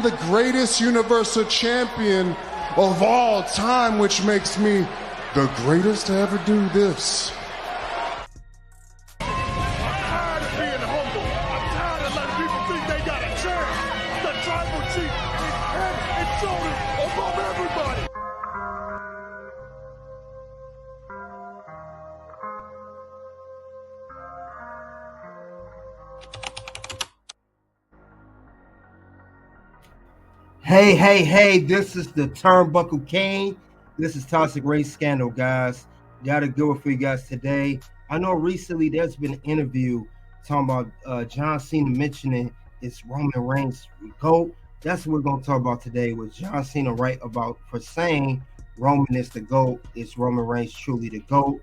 the greatest Universal Champion of all time, which makes me the greatest to ever do this. I'm tired of being humble. I'm tired of letting people think they got a chance. The tribal chief is head and shoulders above everybody. Hey, this is the Turnbuckle King. This is Toxic Race Scandal, guys. Got a good one for you guys today. I know recently there's been an interview talking about John Cena mentioning it's Roman Reigns' GOAT. That's what we're going to talk about today. Was John Cena right about for saying Roman is the GOAT? Is Roman Reigns truly the GOAT?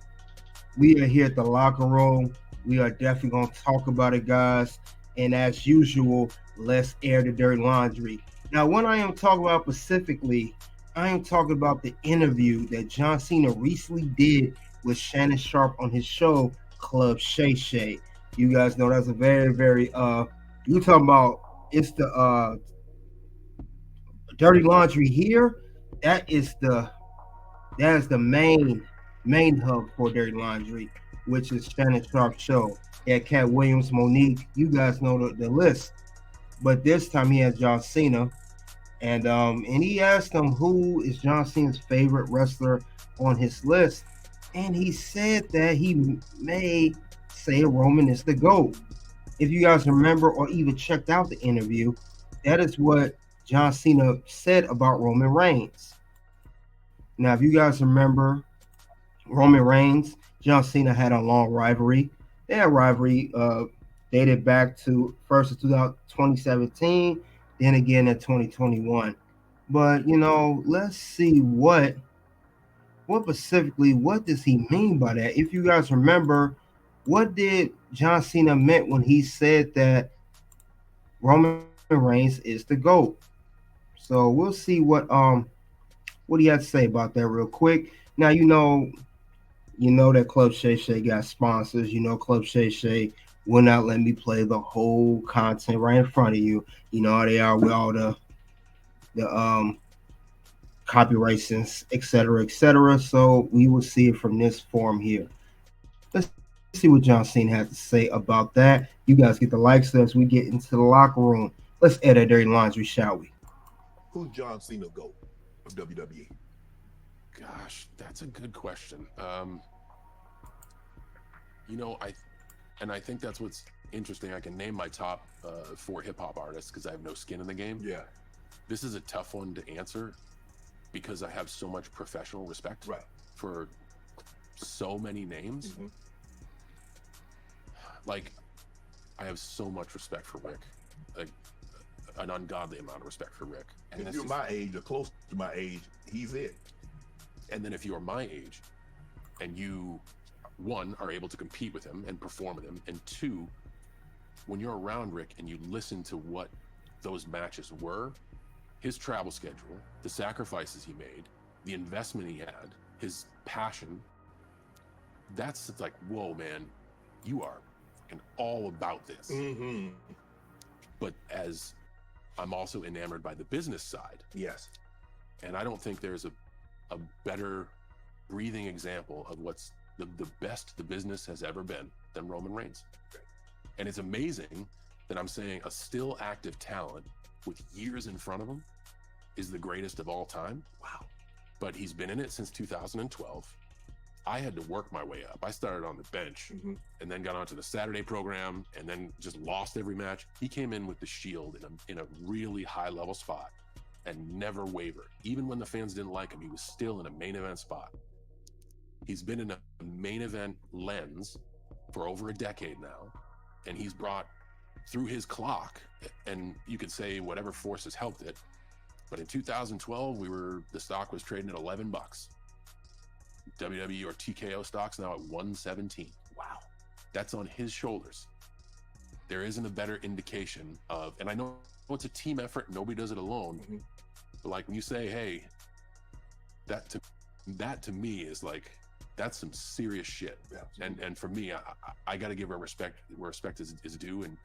We are here at the locker room. We are definitely going to talk about it, guys. And as usual, let's air the dirty laundry. Now, when I am talking about specifically, I am talking about the interview that John Cena recently did with Shannon Sharpe on his show, Club Shay Shay. You guys know that's a very, very, you talking about, it's the dirty laundry here. That is the main hub for dirty laundry, which is Shannon Sharpe's show. At Cat Williams, Monique, you guys know the list. But this time he has John Cena, and he asked him who is John Cena's favorite wrestler on his list, and he said that he may say Roman is the GOAT. If you guys remember or even checked out the interview, that is what John Cena said about Roman Reigns. Now, if you guys remember, Roman Reigns, John Cena had a long rivalry. They had rivalry dated back to first of 2017, then again in 2021. But let's see what specifically, what does he mean by that? If you guys remember, what did John Cena meant when he said that Roman Reigns is the GOAT? So we'll see what he had to say about that real quick. Now you know that Club Shay Shay got sponsors. Club Shay Shay will not let me play the whole content right in front of you. You know how they are with all the copyrights, etc. So we will see it from this form here. Let's see what John Cena has to say about that. You guys get the likes as we get into the locker room. Let's air that dirty laundry, shall we? Who's John Cena GOAT of WWE? Gosh, that's a good question. I think that's what's interesting. I can name my top 4 hip-hop artists because I have no skin in the game. Yeah. This is a tough one to answer because I have so much professional respect for so many names. Mm-hmm. Like, I have so much respect for Rick, like an ungodly amount of respect for Rick. And if you're my age or close to my age, he's it. And then if you're my age and you, 1, are able to compete with him and perform with him, and 2, when you're around Rick and you listen to what those matches were, his travel schedule, the sacrifices he made, the investment he had, his passion, that's like, whoa, man, you are all about this. Mm-hmm. But as I'm also enamored by the business side. Yes. And I don't think there's a better breathing example of what's the best the business has ever been than Roman Reigns. And it's amazing that I'm saying a still active talent with years in front of him is the greatest of all time. Wow. But he's been in it since 2012. I had to work my way up. I started on the bench and then got onto the Saturday program and then just lost every match. He came in with the Shield in a really high level spot and never wavered. Even when the fans didn't like him, he was still in a main event spot. He's been in a main event lens for over a decade now, and he's brought through his clock, and you could say whatever force has helped it, but in 2012, the stock was trading at $11. WWE or TKO stock's now at 117. Wow. That's on his shoulders. There isn't a better indication of, and I know it's a team effort, nobody does it alone, but like when you say, hey, that to me is like, that's some serious shit. Yeah. And for me, I got to give her respect where respect is due. And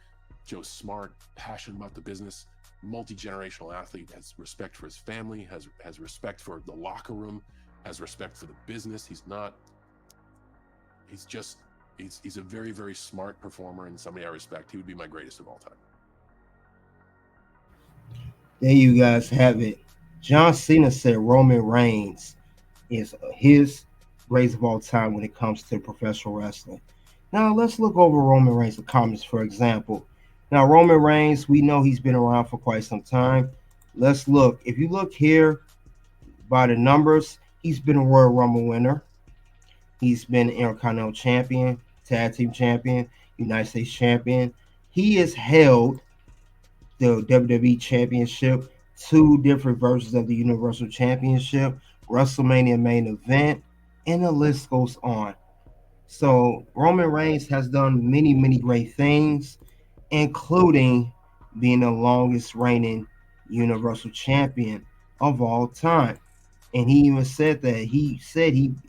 Joe's smart, passionate about the business. multi-generational athlete, has respect for his family, has respect for the locker room, has respect for the business. He's a very, very smart performer and somebody I respect. He would be my greatest of all time. There you guys have it. John Cena said Roman Reigns is his greatest of all time when it comes to professional wrestling. Now, let's look over Roman Reigns' comments, for example. Now, Roman Reigns, we know he's been around for quite some time. Let's look. If you look here by the numbers, he's been a Royal Rumble winner. He's been Intercontinental Champion, Tag Team Champion, United States Champion. He has held the WWE Championship, 2 different versions of the Universal Championship, WrestleMania main event, and the list goes on. So Roman Reigns has done many, many great things, including being the longest reigning Universal Champion of all time. And he even said that he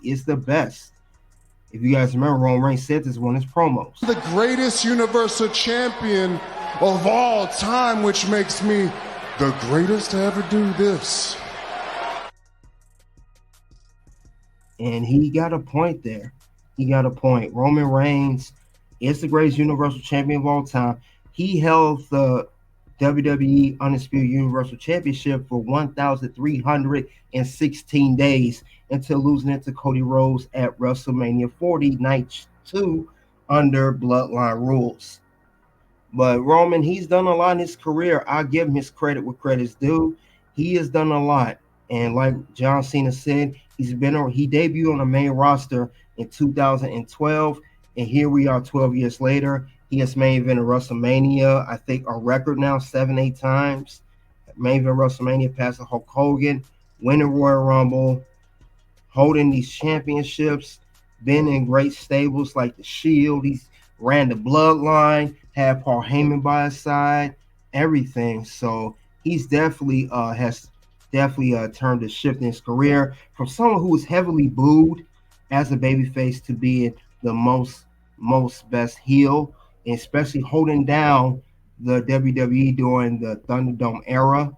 is the best. If you guys remember, Roman Reigns said this in one of his promos. The greatest Universal Champion of all time, which makes me the greatest to ever do this. And he got a point there. He got a point. Roman Reigns is the greatest Universal Champion of all time. He held the WWE Undisputed Universal Championship for 1,316 days until losing it to Cody Rhodes at WrestleMania 40, Night 2, under Bloodline rules. But Roman, he's done a lot in his career. I'll give him his credit where credit's due. He has done a lot. And like John Cena said, he debuted on the main roster in 2012. And here we are 12 years later. He has main evented WrestleMania, I think a record now, 7-8 times. Main event WrestleMania past Hulk Hogan, winning Royal Rumble, holding these championships, been in great stables like the Shield. He's ran the Bloodline, had Paul Heyman by his side, everything. So he's definitely turned a shift in his career from someone who was heavily booed as a babyface to being the most best heel, and especially holding down the WWE during the Thunderdome era,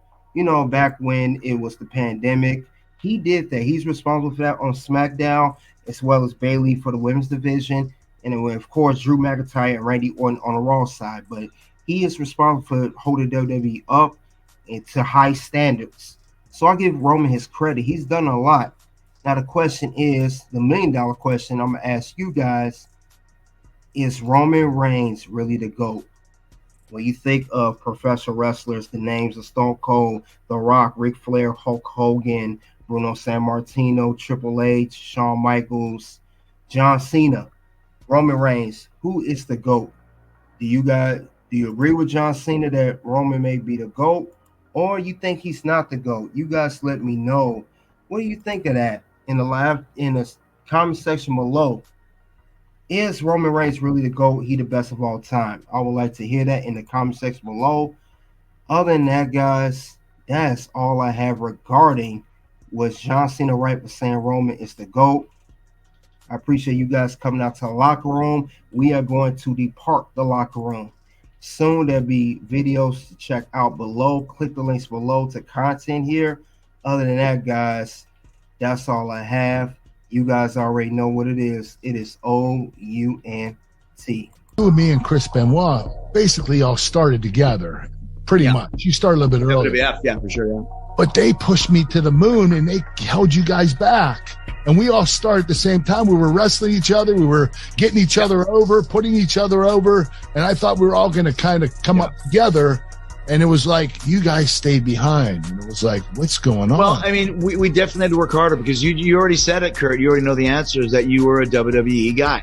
back when it was the pandemic. He did that. He's responsible for that on SmackDown, as well as Bayley for the women's division, and then, of course, Drew McIntyre and Randy Orton on the Raw side. But he is responsible for holding WWE up to high standards. So I give Roman his credit. He's done a lot. Now the question is, the $1 million question I'm going to ask you guys, is Roman Reigns really the GOAT? When you think of professional wrestlers, the names of Stone Cold, The Rock, Ric Flair, Hulk Hogan, Bruno Sammartino, Triple H, Shawn Michaels, John Cena, Roman Reigns, who is the GOAT? Do you agree with John Cena that Roman may be the GOAT, or you think he's not the GOAT? You guys let me know. What do you think of that in the comment section below? Is Roman Reigns really the GOAT? He the best of all time? I would like to hear that in the comment section below. Other than that, guys, that's all I have regarding was John Cena right for saying Roman is the GOAT. I appreciate you guys coming out to the locker room. We are going to depart the locker room. Soon there'll be videos to check out below. Click the links below to content here. Other than that, guys, that's all I have. You guys already know what it is. It is O-U-N-T. Me and Chris Benoit basically all started together, pretty much. You started a little bit earlier. WWF, yeah, for sure, yeah. But they pushed me to the moon, and they held you guys back. And we all started at the same time. We were wrestling each other. We were getting each other over, putting each other over. And I thought we were all going to kind of come up together. And it was like, you guys stayed behind. And it was like, what's going on? Well, I mean, we definitely had to work harder because you already said it, Kurt. You already know the answer is that you were a WWE guy.